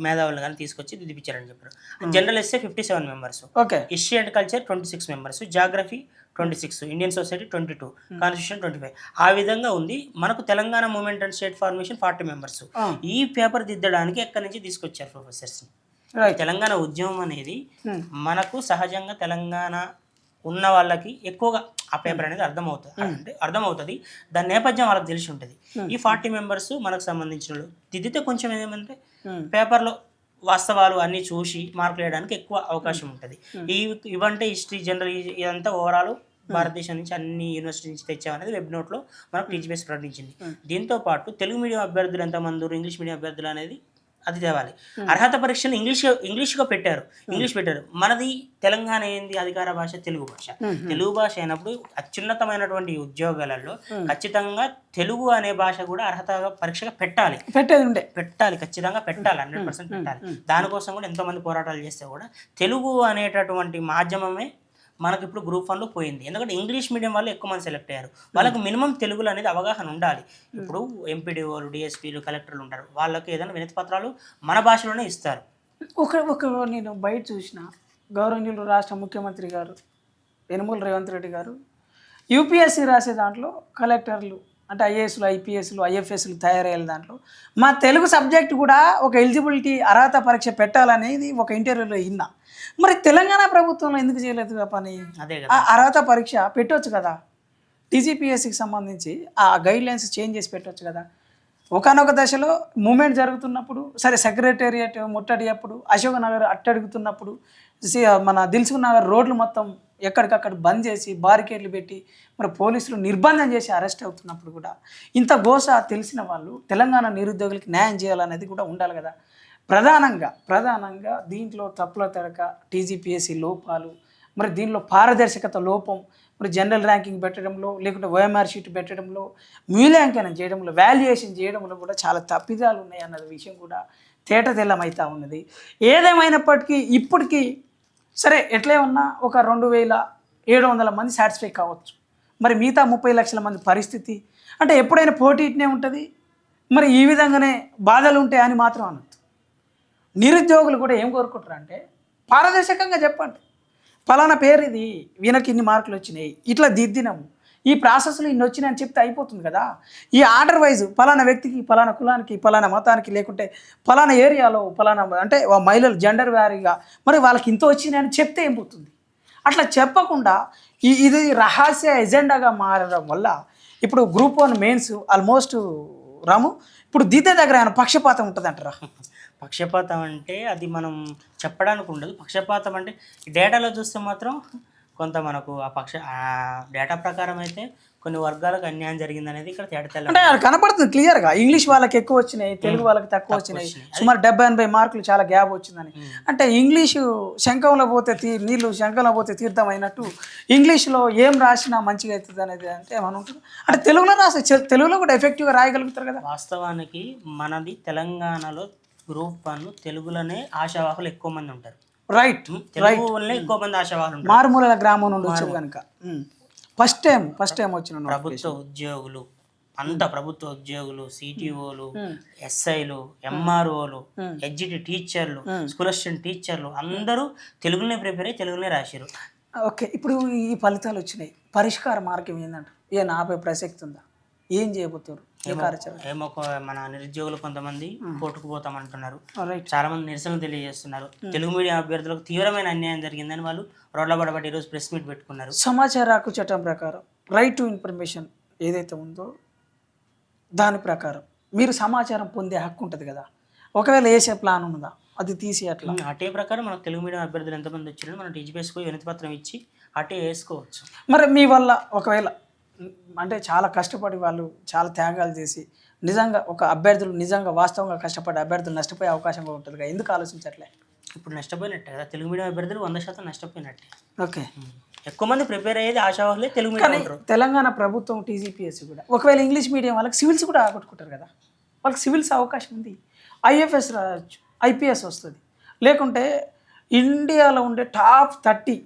మేధావులను కానీ తీసుకొచ్చి దిద్దిపించారని చెప్పారు. General essay 57 members, okay, history and culture 26 members, geography 26, Indian society 22, constitution 25. ఆ విధంగా ఉంది. మనకు Telangana movement and state formation 40 members. ఈ పేపర్ దిద్దడానికి ఎక్కడి నుంచి తీసుకొచ్చారు ప్రొఫెసర్స్? తెలంగాణ ఉద్యమం అనేది మనకు సహజంగా తెలంగాణ ఉన్న వాళ్ళకి ఎక్కువగా ఆ పేపర్ అనేది అర్థమవుతుంది, దాని నేపథ్యం వాళ్ళకి తెలిసి ఉంటుంది. ఈ 40 మెంబర్స్ మనకు సంబంధించిన వాళ్ళు దిద్దితే కొంచెం ఏమంటే పేపర్లో వాస్తవాలు అన్నీ చూసి మార్కులు వేయడానికి ఎక్కువ అవకాశం ఉంటుంది. ఇవంటే హిస్టరీ, జనరల్, ఇదంతా ఓవరాల్ భారతదేశం నుంచి అన్ని యూనివర్సిటీ నుంచి తెచ్చామనేది వెబ్ నోట్లో మనకు టీచర్స్ ప్రకటించింది. దీంతో పాటు తెలుగు మీడియం అభ్యర్థులు ఎంతమంది, ఇంగ్లీష్ మీడియం అభ్యర్థులు అనేది అది తేవాలి. అర్హత పరీక్షను ఇంగ్లీష్గా పెట్టారు. మనది తెలంగాణ ఏంది, అధికార భాష తెలుగు భాష. తెలుగు భాష అయినప్పుడు అత్యున్నతమైనటువంటి ఉద్యోగాలలో ఖచ్చితంగా తెలుగు అనే భాష కూడా అర్హత పరీక్షగా పెట్టాలి, ఖచ్చితంగా పెట్టాలి, 100% పెట్టాలి. దానికోసం కూడా ఎంతోమంది పోరాటాలు చేస్తే కూడా తెలుగు అనేటటువంటి మాధ్యమమే మనకి ఇప్పుడు గ్రూప్ 1లో పోయింది. ఎందుకంటే ఇంగ్లీష్ మీడియం వాళ్ళు ఎక్కువ మంది సెలెక్ట్ అయ్యారు. వాళ్ళకి మినిమం తెలుగులో అనేది అవగాహన ఉండాలి. ఇప్పుడు ఎంపీడీఓలు, డిఎస్పీలు, కలెక్టర్లు ఉంటారు, వాళ్ళకి ఏదైనా వినతి పత్రాలు మన భాషలోనే ఇస్తారు. నేను బయట చూసిన గౌరవనీయులు రాష్ట్ర ముఖ్యమంత్రి గారు యనమల రేవంత్ రెడ్డి గారు యూపీఎస్సీ రాసే దాంట్లో కలెక్టర్లు అంటే ఐఏఎస్లు, ఐపీఎస్లు, ఐఎఫ్ఎస్లు తయారయ్యే దాంట్లో మా తెలుగు సబ్జెక్ట్ కూడా ఒక ఎలిజిబిలిటీ అర్హత పరీక్ష పెట్టాలనేది ఒక ఇంటర్వ్యూలో విన్నా. మరి తెలంగాణ ప్రభుత్వంలో ఎందుకు చేయలేదు పని? అదే అర్హత పరీక్ష పెట్టవచ్చు కదా, టీజీపీఎస్సికి సంబంధించి ఆ గైడ్లైన్స్ చేంజ్ చేసి పెట్టవచ్చు కదా. ఒకనొక దశలో మూమెంట్ జరుగుతున్నప్పుడు సరే సెక్రటేరియట్ ముట్టడి అప్పుడు, అశోక్ నగర్ అట్టడుగుతున్నప్పుడు, మన దిల్సుఖ్ నగర్ రోడ్లు మొత్తం ఎక్కడికక్కడ బంద్ చేసి బారికేడ్లు పెట్టి మరి పోలీసులు నిర్బంధం చేసి అరెస్ట్ అవుతున్నప్పుడు కూడా ఇంత గోస తెలిసిన వాళ్ళు తెలంగాణ నిరుద్యోగులకి న్యాయం చేయాలనేది కూడా ఉండాలి కదా. ప్రధానంగా దీంట్లో తప్పుల తడక, టీజీపీఎస్సీ లోపాలు, మరి దీనిలో పారదర్శకత లోపం, మరి జనరల్ ర్యాంకింగ్ పెట్టడంలో, లేకుంటే ఓఎంఆర్ షీట్ పెట్టడంలో, మూల్యాంకనం చేయడంలో, వాల్యుయేషన్ చేయడంలో కూడా చాలా తప్పిదాలు ఉన్నాయి అన్నది విషయం కూడా తేటతెల్లమవుతా ఉన్నది. ఏదేమైనప్పటికీ ఇప్పటికీ సరే ఎట్లే ఉన్నా ఒక 2700 మంది సాటిస్ఫై కావచ్చు. మరి మిగతా 30 లక్షల మంది పరిస్థితి అంటే ఎప్పుడైనా పోటీ ఇట్నే ఉంటుంది. మరి ఈ విధంగానే బాధలు ఉంటాయని మాత్రం అనొద్దు. నిరుద్యోగులు కూడా ఏం కోరుకుంటారు అంటే పారదర్శకంగా చెప్పండి, ఫలానా పేరు ఇది, వీళ్ళకి ఇన్ని మార్కులు వచ్చినాయి, ఇట్లా దిద్దినాము, ఈ ప్రాసెస్లో ఇన్ని వచ్చినాయి అని చెప్తే అయిపోతుంది కదా. ఈ ఆర్డర్ వైజ్ ఫలానా వ్యక్తికి, ఫలానా కులానికి, ఫలానా మతానికి, లేకుంటే ఫలానా ఏరియాలో ఫలానా అంటే మహిళలు జెండర్ వ్యారీగా మరి వాళ్ళకి ఇంత వచ్చినాయి అని చెప్తే ఏం పోతుంది. అట్లా చెప్పకుండా ఇది రహస్య ఎజెండాగా మారడం వల్ల ఇప్పుడు గ్రూప్ 1 మెయిన్స్ ఆల్మోస్ట్ రాము ఇప్పుడు దిద్దే దగ్గర ఆయన పక్షపాతం ఉంటుంది అంటారా? పక్షపాతం అంటే అది మనం చెప్పడానికి ఉండదు. పక్షపాతం అంటే డేటాలో చూస్తే మాత్రం కొంత మనకు ఆ డేటా ప్రకారం అయితే కొన్ని వర్గాలకు అన్యాయం జరిగింది అనేది ఇక్కడ తేడా అంటే కనపడుతుంది క్లియర్గా. ఇంగ్లీష్ వాళ్ళకి ఎక్కువ వచ్చినాయి, తెలుగు వాళ్ళకి తక్కువ వచ్చినాయి, సుమారు 70-80 మార్కులు చాలా గ్యాప్ వచ్చిందని. అంటే ఇంగ్లీషు శంఖంలో పోతే నీళ్ళు శంఖంలో పోతే తీర్థం అయినట్టు ఇంగ్లీష్లో ఏం రాసినా మంచిగా అవుతుంది అనేది అంటే మనం ఉంటుంది. అంటే తెలుగులో తెలుగులో కూడా ఎఫెక్టివ్గా రాయగలుగుతారు కదా. వాస్తవానికి మనది తెలంగాణలో గ్రూప్ 1 తెలుగులోనే ఆశావాహులు ఎక్కువ మంది ఉంటారు. రైట్, తెలుగులోనే ఎక్కువ మంది ఆశావాహులు ఉంటారు. మారుమూల గ్రామం నుండి వచ్చారు కనుక ఫస్ట్ టైం వచ్చిన ప్రభుత్వ ఉద్యోగులు అంతా ప్రభుత్వ ఉద్యోగులు, సిటిఓలు, ఎస్ఐలు, ఎంఆర్ఓలు, ఎడ్జిటి టీచర్లు, స్కూల్ అసిస్టెంట్ టీచర్లు అందరూ తెలుగులోనే ప్రిపేర్ అయ్యి తెలుగులోనే రాశారు. ఓకే, ఇప్పుడు ఈ ఫలితాలు వచ్చినాయి, పరిష్కార మార్గం ఏంటంటే ఏం ఆపే ప్రసక్తి ఉందా? ఏం చేయబోతారు? ఏమో మన నిరుద్యోగులు కొంతమంది కొట్టుకుపోతామంటున్నారు, చాలా మంది నిరసనలు తెలియజేస్తున్నారు. తెలుగు మీడియం అభ్యర్థులకు తీవ్రమైన అన్యాయం జరిగిందని వాళ్ళు రోడ్ల పడబట్టి ఈరోజు ప్రెస్ మీట్ పెట్టుకున్నారు. సమాచార హక్కు చట్టం ప్రకారం రైట్ టు ఇన్ఫర్మేషన్ ఏదైతే ఉందో దాని ప్రకారం మీరు సమాచారం పొందే హక్కు ఉంటుంది కదా, ఒకవేళ వేసే ప్లాన్ ఉన్నదా అది తీసి అట్లా? అటే ప్రకారం మనకు తెలుగు మీడియం అభ్యర్థులు ఎంతమంది వచ్చినా మనం టీజీపీఎస్కి పోయి వినతి పత్రం ఇచ్చి అటే వేసుకోవచ్చు. మరి మీ వల్ల ఒకవేళ అంటే చాలా కష్టపడి వాళ్ళు చాలా త్యాగాలు చేసి నిజంగా ఒక అభ్యర్థులు నిజంగా వాస్తవంగా కష్టపడి అభ్యర్థులు నష్టపోయే అవకాశం కూడా ఉంటుంది కదా, ఎందుకు ఆలోచించట్లే? ఇప్పుడు నష్టపోయినట్టే కదా, తెలుగు మీడియం అభ్యర్థులు 100% నష్టపోయినట్టే. ఓకే. ఎక్కువ మంది ప్రిపేర్ అయ్యేది ఆశావాహులే తెలుగు మీడియం ఉంటారు. తెలంగాణ ప్రభుత్వం టీజీపీఎస్సీ కూడా ఒకవేళ ఇంగ్లీష్ మీడియం వాళ్ళకి సివిల్స్ కూడా ఆగొట్టుకుంటారు కదా, వాళ్ళకి సివిల్స్ అవకాశం ఉంది, ఐఎఫ్ఎస్ రావచ్చు, ఐపీఎస్ వస్తుంది. లేకుంటే ఇండియాలో ఉండే టాప్ 30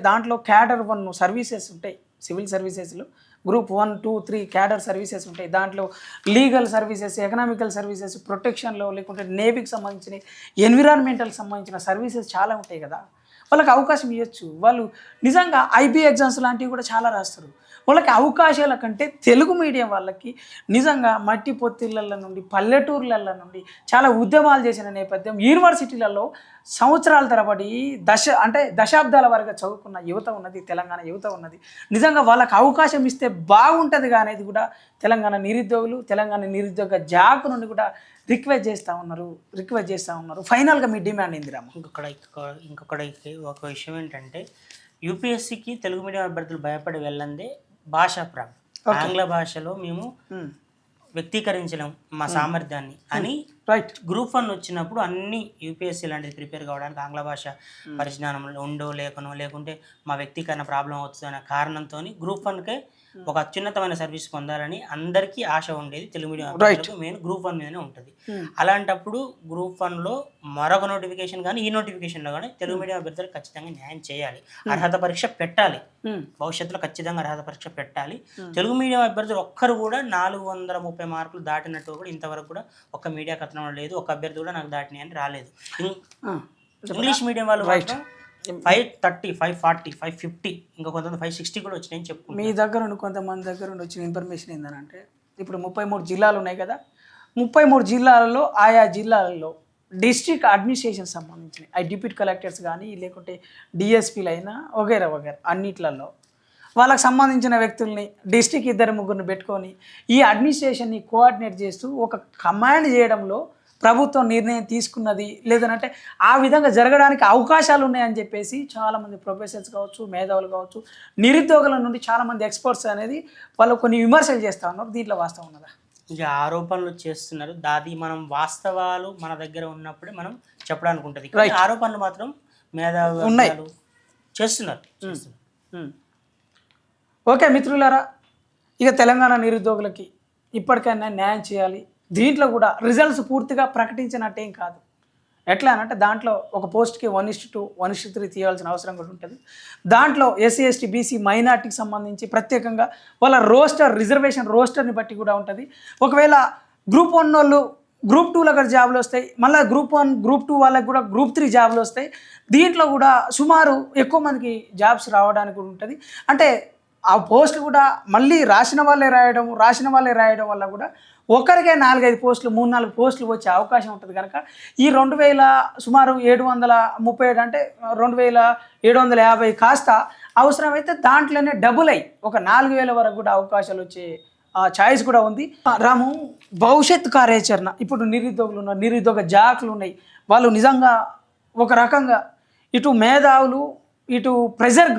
దాంట్లో క్యాడర్ 1 సర్వీసెస్ ఉంటాయి, సివిల్ సర్వీసెస్లో గ్రూప్ 1, 2, 3 క్యాడర్ సర్వీసెస్ ఉంటాయి. దాంట్లో లీగల్ సర్వీసెస్, ఎకనామికల్ సర్వీసెస్, ప్రొటెక్షన్లో లేకుంటే నేవీకి సంబంధించిన ఎన్విరాన్మెంటల్ సంబంధించిన సర్వీసెస్ చాలా ఉంటాయి కదా, వాళ్ళకి అవకాశం ఇవ్వచ్చు. వాళ్ళు నిజంగా ఐబీ ఎగ్జామ్స్ లాంటివి కూడా చాలా రాస్తారు. వాళ్ళకి అవకాశాల కంటే తెలుగు మీడియం వాళ్ళకి నిజంగా మట్టి పొత్తిళ్ళ నుండి పల్లెటూర్ల నుండి చాలా ఉద్యమాలు చేసిన నేపథ్యం, యూనివర్సిటీలలో సంవత్సరాల తరబడి దశాబ్దాల వరకు చదువుకున్న యువత ఉన్నది, తెలంగాణ యువత ఉన్నది. నిజంగా వాళ్ళకి అవకాశం ఇస్తే బాగుంటుంది అనేది కూడా తెలంగాణ నిరుద్యోగులు, తెలంగాణ నిరుద్యోగ జాక్ నుండి కూడా రిక్వెస్ట్ చేస్తూ ఉన్నారు. ఫైనల్గా మీ డిమాండ్ ఏంది రాము? ఇంకొకటి ఒక విషయం ఏంటంటే, యూపీఎస్సీకి తెలుగు మీడియం అభ్యర్థులు భయపడి వెళ్ళందే భాషా ప్రాబ్లం. ఆంగ్ల భాషలో మేము వ్యక్తీకరించలేం మా సామర్థ్యాన్ని అని గ్రూప్ 1 వచ్చినప్పుడు అన్ని యూపీఎస్సీ లాంటిది ప్రిపేర్ కావడానికి ఆంగ్ల భాష పరిజ్ఞానం లేకుంటే మా వ్యక్తీకరణ ప్రాబ్లం అవుతుంది అనే కారణంతో గ్రూప్ 1కే ఒక అత్యున్నతమైన సర్వీస్ పొందాలని అందరికీ ఆశ ఉండేది. తెలుగు మీడియం మెయిన్ గ్రూప్ 1 మీదనే ఉంటుంది. అలాంటప్పుడు గ్రూప్ 1లో మరొక నోటిఫికేషన్ కానీ ఈ నోటిఫికేషన్లో కానీ తెలుగు మీడియం అభ్యర్థులకు ఖచ్చితంగా న్యాయం చేయాలి, అర్హత పరీక్ష పెట్టాలి, భవిష్యత్తులో ఖచ్చితంగా అర్హత పరీక్ష పెట్టాలి. తెలుగు మీడియం అభ్యర్థులు ఒక్కరు కూడా 430 మార్కులు దాటినట్టు కూడా ఇంతవరకు కూడా ఒక మీడియా కథనం లేదు, ఒక అభ్యర్థి కూడా నాకు దాటినాయి అని రాలేదు. ఇంగ్లీష్ మీడియం వాళ్ళు మాత్రం 530, 540, 550 ఇంకా కొంతమంది 560 కూడా వచ్చినాయని చెప్పుకుంటారు. మీ దగ్గర నుండి కొంతమంది దగ్గర నుండి వచ్చిన ఇన్ఫర్మేషన్ ఏంటంటే, ఇప్పుడు 33 జిల్లాలు ఉన్నాయి కదా, 33 జిల్లాలలో ఆయా జిల్లాలలో డిస్ట్రిక్ట్ అడ్మినిస్ట్రేషన్ సంబంధించిన డిప్యూటీ కలెక్టర్స్ కానీ లేకుంటే డిఎస్పీలు అయినా వగైరా అన్నిట్లలో వాళ్ళకి సంబంధించిన వ్యక్తుల్ని డిస్ట్రిక్ట్ 2-3 పెట్టుకొని ఈ అడ్మినిస్ట్రేషన్ని కోఆర్డినేట్ చేస్తూ ఒక కమాండ్ చేయడంలో ప్రభుత్వం నిర్ణయం తీసుకున్నది లేదనంటే ఆ విధంగా జరగడానికి అవకాశాలు ఉన్నాయని చెప్పేసి చాలామంది ప్రొఫెసర్స్ కావచ్చు, మేధావులు కావచ్చు, నిరుద్యోగుల నుండి చాలామంది ఎక్స్పర్ట్స్ అనేది వాళ్ళు కొన్ని విమర్శలు చేస్తూ ఉన్నారు. దీంట్లో వాస్తవం ఉన్నదా? ఇక ఆరోపణలు చేస్తున్నారు, దాది మనం వాస్తవాలు మన దగ్గర ఉన్నప్పుడే మనం చెప్పడానికి ఉంటుంది. ఆరోపణలు మాత్రం మేధావులు ఉన్నాయి చేస్తున్నారు. ఓకే మిత్రులారా, ఇక తెలంగాణ నిరుద్యోగులకి ఇప్పటికైనా న్యాయం చేయాలి. దీంట్లో కూడా రిజల్ట్స్ పూర్తిగా ప్రకటించినట్టేం కాదు. ఎట్లా అంటే దాంట్లో ఒక పోస్ట్కి 1:2, 1:3 తీయాల్సిన అవసరం కూడా ఉంటుంది. దాంట్లో ఎస్సీ, ఎస్టీ, బీసీ, మైనార్టీకి సంబంధించి ప్రత్యేకంగా వాళ్ళ రిజర్వేషన్ రోస్టర్ని బట్టి కూడా ఉంటుంది. ఒకవేళ గ్రూప్ 1 వాళ్ళు గ్రూప్ 2లో కూడా జాబులు వస్తాయి, మళ్ళీ గ్రూప్ 1, గ్రూప్ 2 వాళ్ళకి కూడా గ్రూప్ 3 జాబులు వస్తాయి. దీంట్లో కూడా సుమారు ఎక్కువ మందికి జాబ్స్ రావడానికి కూడా ఉంటుంది. అంటే ఆ పోస్టులు కూడా మళ్ళీ రాసిన వాళ్ళే రాయడం వల్ల కూడా ఒకరికే 4-5 పోస్టులు, 3-4 పోస్టులు వచ్చే అవకాశం ఉంటుంది. కనుక ఈ 2000 సుమారు 737 అంటే 2750 కాస్త అవసరమైతే దాంట్లోనే డబుల్ అయ్యి ఒక 4000 వరకు కూడా అవకాశాలు వచ్చే ఛాయిస్ కూడా ఉంది. రాము, భవిష్యత్ కార్యాచరణ ఇప్పుడు నిరుద్యోగులు ఉన్నారు, నిరుద్యోగ జాకులు ఉన్నాయి. వాళ్ళు నిజంగా ఒక రకంగా ఇటు మేధావులు, ఇటు ప్రెజర్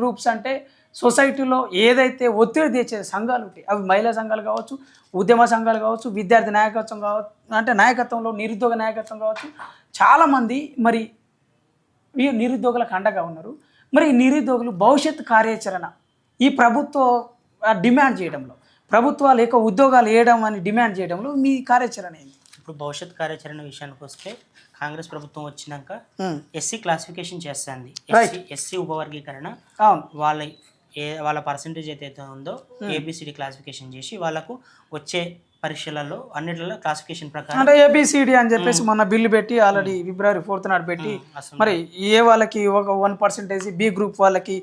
గ్రూప్స్ అంటే సొసైటీలో ఏదైతే ఒత్తిడి తెచ్చే సంఘాలు ఉంటాయి, అవి మహిళా సంఘాలు కావచ్చు, ఉద్యమ సంఘాలు కావచ్చు, విద్యార్థి నాయకత్వం కావచ్చు, అంటే నాయకత్వంలో నిరుద్యోగ నాయకత్వం కావచ్చు, చాలామంది మరి ఈ నిరుద్యోగులకు అండగా ఉన్నారు. మరి ఈ నిరుద్యోగులు భవిష్యత్ కార్యాచరణ ఈ ప్రభుత్వ డిమాండ్ చేయడంలో, ప్రభుత్వాలు ఎక్కువ ఉద్యోగాలు వేయడం అని డిమాండ్ చేయడంలో మీ కార్యాచరణ ఏంటి? ఇప్పుడు భవిష్యత్ కార్యాచరణ విషయానికి వస్తే కాంగ్రెస్ ప్రభుత్వం వచ్చినాక ఎస్సీ క్లాసిఫికేషన్ చేస్తుంది. ఎస్సీ ఉపవర్గీకరణ వాళ్ళ పర్సంటేజ్ ఏదైతే ఉందో ఏబిసిడి క్లాసిఫికేషన్ చేసి వాళ్ళకు వచ్చే పరీక్షలలో అన్నిటిలో క్లాసిఫికేషన్ ప్రకారం అంటే ఏబిసిడి అని చెప్పేసి మొన్న బిల్లు పెట్టి ఆల్రెడీ February 4th నాడు పెట్టి మరి ఏ వాళ్ళకి ఒక 1%, బి గ్రూప్ వాళ్ళకి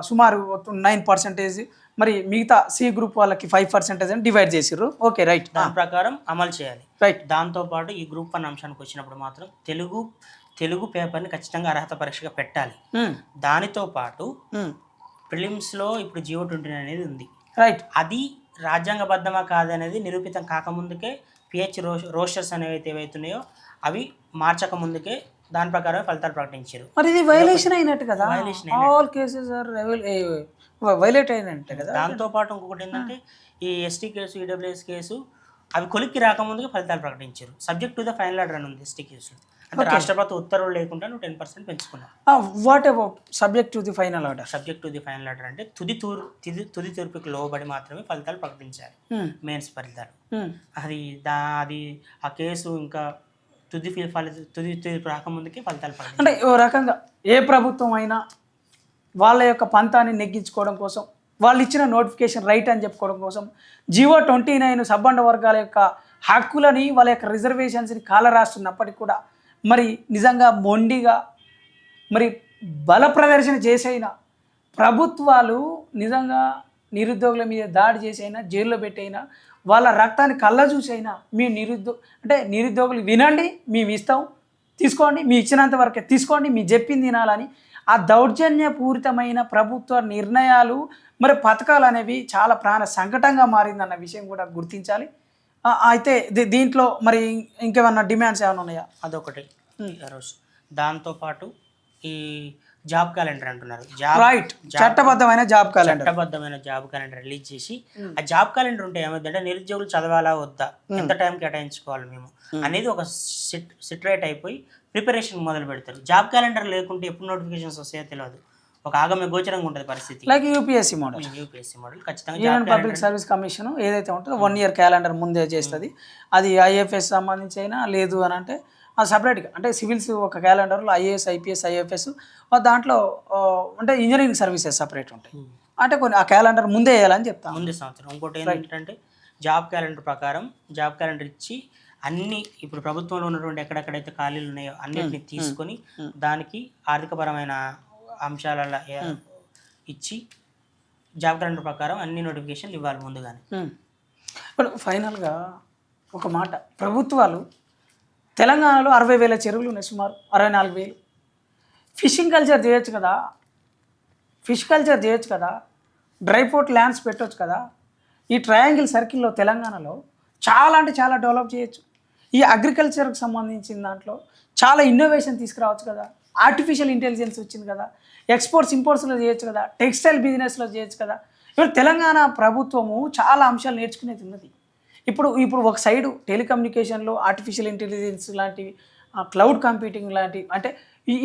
సుమారు 9%, మరి మిగతా సి గ్రూప్ వాళ్ళకి 5% అని డివైడ్ చేసిర్రు. Okay, right. దాని ప్రకారం అమలు చేయాలి. రైట్. దాంతోపాటు ఈ గ్రూప్ 1 అంశానికి వచ్చినప్పుడు మాత్రం తెలుగు పేపర్ని ఖచ్చితంగా అర్హత పరీక్షగా పెట్టాలి. దానితో పాటు ప్రిలిమ్స్లో ఇప్పుడు GO 29 అనేది ఉంది. రైట్. అది రాజ్యాంగబద్ధమా కాదనేది నిరూపితం కాకముందుకే పిహెచ్ రోస్టర్స్ అనేవి ఏవైతున్నాయో అవి మార్చక ముందుకే దాని ప్రకారమే ఫలితాలు ప్రకటించారు. మరి ఇది వైలేషన్ అయినట్టు కదా, Violation all cases are violate అయినట్టే కదా. దాంతోపాటు ఇంకొకటి ఏంటంటే ఈ ఎస్టీ కేసు, ఈడబ్ల్యూఎస్ కేసు అవి కొలిక్కి రాకముందుకే ఫలితాలు ప్రకటించారు. Subject to the final order అని ఉంది ఎస్టీ కేసు. అంటే రాష్ట్రపతి ఉత్తర్వులు లేకుండా నువ్వు 10% పెంచుకున్నావు. What about subject to the final order? Subject to the final order అంటే తుది తీర్పుకి లోబడి మాత్రమే ఫలితాలు ప్రకటించాలి, మెయిన్స్ ఫలితాలు. అది ఆ కేసు ఇంకా తుది తీర్పు రాకముందుకే ఫలితాలు ప్రకటించాలి. అంటే ఓ రకంగా ఏ ప్రభుత్వం అయినా వాళ్ళ యొక్క పంతాన్ని నెగ్గించుకోవడం కోసం, వాళ్ళు ఇచ్చిన నోటిఫికేషన్ రైట్ అని చెప్పుకోవడం కోసం జీవో 29 సబ్బండ వర్గాల యొక్క హక్కులని, వాళ్ళ యొక్క రిజర్వేషన్స్ని కాలరాస్తున్నప్పటికీ కూడా మరి నిజంగా మొండిగా మరి బల ప్రదర్శన చేసైనా ప్రభుత్వాలు నిజంగా నిరుద్యోగుల మీద దాడి చేసైనా, జైల్లో పెట్టైనా, వాళ్ళ రక్తాన్ని కళ్ళ చూసైనా మీ నిరుద్యోగులు వినండి, మేము ఇస్తాం, తీసుకోండి, మీ ఇచ్చినంత వరకే తీసుకోండి, మీ చెప్పింది వినాలని ఆ దౌర్జన్యపూరితమైన ప్రభుత్వ నిర్ణయాలు మరి పథకాలు అనేవి చాలా ప్రాణ సంకటంగా మారిందన్న విషయం కూడా గుర్తించాలి. అయితే దీంట్లో మరి ఇంకేమన్నా డిమాండ్స్ ఏమైనా ఉన్నాయా? అదొకటి. దాంతోపాటు ఈ జాబ్ క్యాలెండర్ అంటున్నారు. రైట్, చట్టబద్ధమైన జాబ్ క్యాలెండర్ రిలీజ్ చేసి ఆ జాబ్ క్యాలెండర్ ఉంటే ఏమైందంటే నిరుద్యోగులు చదవాలా వద్దా, ఎంత టైం కేటాయించుకోవాలి మేము అనేది ఒక సిట్ రేట్ అయిపోయి ప్రిపరేషన్ మొదలు పెడతారు. జాబ్ క్యాలెండర్ లేకుంటే ఎప్పుడు నోటిఫికేషన్స్ వస్తాయో తెలియదు, ఒక ఆగమ్య గోచరంగా ఉంటుంది పరిస్థితి. లైక్ యూపీఎస్సీ మోడల్ ఖచ్చితంగా యూనియన్ పబ్లిక్ సర్వీస్ కమిషన్ ఏదైతే ఉంటుందో 1 year క్యాలెండర్ ముందే చేస్తుంది. అది ఐఎఫ్ఎస్ సంబంధించి అయినా లేదు అని అంటే సపరేట్గా, అంటే సివిల్స్ ఒక క్యాలెండర్లో ఐఏఎస్, ఐపీఎస్, ఐఎఫ్ఎస్, దాంట్లో అంటే ఇంజనీరింగ్ సర్వీసెస్ సపరేట్ ఉంటాయి. అంటే కొన్ని ఆ క్యాలెండర్ ముందే వేయాలని చెప్తాను, ముందే సంవత్సరం. ఇంకోటి ఏంటంటే జాబ్ క్యాలెండర్ ప్రకారం జాబ్ క్యాలెండర్ ఇచ్చి అన్ని ఇప్పుడు ప్రభుత్వంలో ఉన్నటువంటి ఎక్కడెక్కడైతే ఖాళీలు ఉన్నాయో అన్నిటిని తీసుకొని దానికి ఆర్థికపరమైన అంశాల ఇచ్చి జాబ్ క్యాలెండర్ ప్రకారం అన్ని నోటిఫికేషన్లు ఇవ్వాలి ముందుగానే. ఇప్పుడు ఫైనల్గా ఒక మాట, ప్రభుత్వాలు తెలంగాణలో 60,000 చెరువులు ఉన్నాయి, సుమారు 64,000. ఫిషింగ్ కల్చర్ చేయొచ్చు కదా, డ్రై పోర్ట్ ల్యాండ్స్ పెట్టవచ్చు కదా. ఈ ట్రయాంగిల్ సర్కిల్లో తెలంగాణలో చాలా అంటే చాలా డెవలప్ చేయొచ్చు. ఈ అగ్రికల్చర్కి సంబంధించిన దాంట్లో చాలా ఇన్నోవేషన్ తీసుకురావచ్చు కదా. ఆర్టిఫిషియల్ ఇంటెలిజెన్స్ వచ్చింది కదా, ఎక్స్పోర్ట్స్ ఇంపోర్ట్స్లో చేయొచ్చు కదా, టెక్స్టైల్ బిజినెస్లో చేయొచ్చు కదా. ఇప్పుడు తెలంగాణ ప్రభుత్వము చాలా అంశాలు నేర్చుకునేది ఉన్నది. ఇప్పుడు ఒక సైడు టెలికమ్యూనికేషన్లో ఆర్టిఫిషియల్ ఇంటెలిజెన్స్ లాంటివి, క్లౌడ్ కంప్యూటింగ్ లాంటివి, అంటే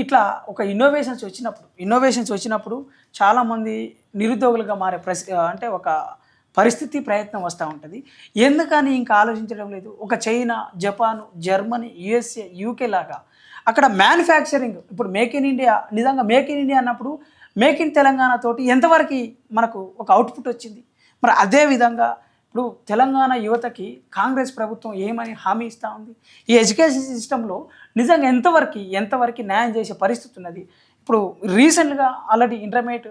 ఇట్లా ఒక ఇన్నోవేషన్స్ వచ్చినప్పుడు చాలామంది నిరుద్యోగులుగా మారే అంటే ఒక పరిస్థితి ప్రయత్నం వస్తూ ఉంటుంది. ఎందుకని ఇంకా ఆలోచించడం లేదు? ఒక China, Japan, Germany, USA, UK లాగా అక్కడ మ్యానుఫ్యాక్చరింగ్, ఇప్పుడు మేక్ ఇన్ ఇండియా, నిజంగా మేక్ ఇన్ ఇండియా అన్నప్పుడు మేక్ ఇన్ తెలంగాణ తోటి ఎంతవరకు మనకు ఒక అవుట్పుట్ వచ్చింది? మరి అదేవిధంగా ఇప్పుడు తెలంగాణ యువతకి కాంగ్రెస్ ప్రభుత్వం ఏమని హామీ ఇస్తూ ఉంది? ఈ ఎడ్యుకేషన్ సిస్టంలో నిజంగా ఎంతవరకు న్యాయం చేసే పరిస్థితి ఉన్నది? ఇప్పుడు రీసెంట్గా ఆల్రెడీ ఇంటర్మీడియట్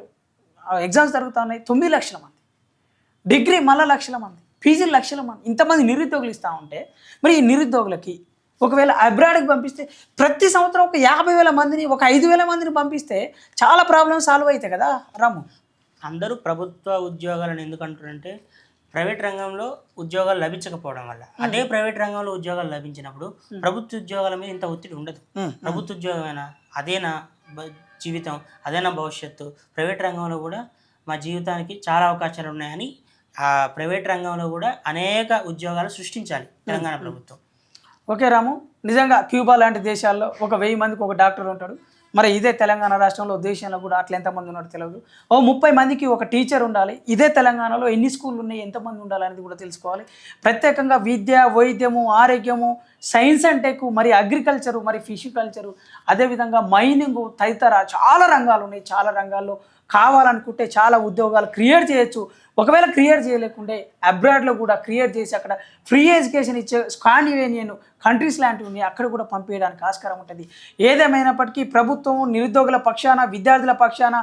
ఎగ్జామ్స్ జరుగుతున్నాయి, 9 లక్షల మంది, డిగ్రీ మళ్ళా లక్షల మంది, పీజీలు లక్షల మంది, ఇంతమంది నిరుద్యోగులు ఇస్తూ ఉంటే మరి ఈ నిరుద్యోగులకి ఒకవేళ అబ్రాడ్కి పంపిస్తే ప్రతి సంవత్సరం ఒక 50,000 మందిని, ఒక 5,000 మందిని పంపిస్తే చాలా ప్రాబ్లమ్స్ సాల్వ్ అవుతాయి కదా రాము. అందరూ ప్రభుత్వ ఉద్యోగాలను ఎందుకు అంటారంటే ప్రైవేట్ రంగంలో ఉద్యోగాలు లభించకపోవడం వల్ల. అదే ప్రైవేట్ రంగంలో ఉద్యోగాలు లభించినప్పుడు ప్రభుత్వ ఉద్యోగాల మీద ఇంత ఒత్తిడి ఉండదు. ప్రభుత్వ ఉద్యోగమైనా అదేనా జీవితం, అదేనా భవిష్యత్తు, ప్రైవేట్ రంగంలో కూడా మా జీవితానికి చాలా అవకాశాలు ఉన్నాయని ఆ ప్రైవేట్ రంగంలో కూడా అనేక ఉద్యోగాలు సృష్టించాలి తెలంగాణ ప్రభుత్వం. ఓకే రాము, నిజంగా క్యూబా లాంటి దేశాల్లో ఒక 1000 మందికి ఒక డాక్టర్ ఉంటాడు. మరి ఇదే తెలంగాణ రాష్ట్రంలో దేశంలో కూడా అట్లా ఎంతమంది ఉన్నారో తెలియదు. 30 మందికి ఒక టీచర్ ఉండాలి. ఇదే తెలంగాణలో ఎన్ని స్కూళ్ళు ఉన్నాయి, ఎంతమంది ఉండాలనేది కూడా తెలుసుకోవాలి. ప్రత్యేకంగా విద్య, వైద్యము, ఆరోగ్యము, సైన్స్ అండ్ టెక్, మరి అగ్రికల్చరు, మరి ఫిషికల్చరు, అదేవిధంగా మైనింగు తదితర చాలా రంగాలు ఉన్నాయి. చాలా రంగాల్లో కావాలనుకుంటే చాలా ఉద్యోగాలు క్రియేట్ చేయొచ్చు. ఒకవేళ క్రియేట్ చేయలేకుంటే అబ్రాడ్లో కూడా క్రియేట్ చేసి అక్కడ ఫ్రీ ఎడ్యుకేషన్ ఇచ్చే స్కాండినేవియన్ కంట్రీస్ లాంటివి ఉన్నాయి, అక్కడ కూడా పంపించడానికి ఆస్కారం ఉంటుంది. ఏదేమైనప్పటికీ ప్రభుత్వం నిరుద్యోగుల పక్షాన, విద్యార్థుల పక్షాన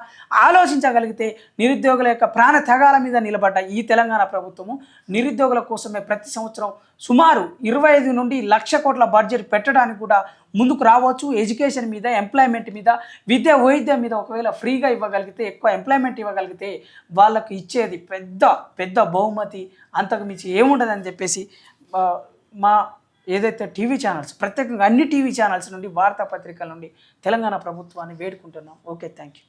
ఆలోచించగలిగితే నిరుద్యోగుల యొక్క ప్రాణ త్యాగాల మీద నిలబడ్డ ఈ తెలంగాణ ప్రభుత్వము నిరుద్యోగుల కోసమే ప్రతి సంవత్సరం సుమారు 25 నుండి 1,00,000 కోట్ల బడ్జెట్ పెట్టడానికి కూడా ముందుకు రావచ్చు. ఎడ్యుకేషన్ మీద, ఎంప్లాయ్మెంట్ మీద, విద్య వైద్యం మీద ఒకవేళ ఫ్రీగా ఇవ్వగలిగితే, ఎక్కువ ఎంప్లాయ్మెంట్ ఇవ్వగలిగితే వాళ్ళకు ఇచ్చేది పెద్ద పెద్ద బహుమతి, అంతకు మించి ఏముండదని చెప్పేసి మా ఏదైతే టీవీ ఛానల్స్, ప్రత్యేకంగా అన్ని టీవీ ఛానల్స్ నుండి, వార్తాపత్రికల నుండి తెలంగాణ ప్రభుత్వాన్ని వేడుకుంటున్నాం. Okay, thank you.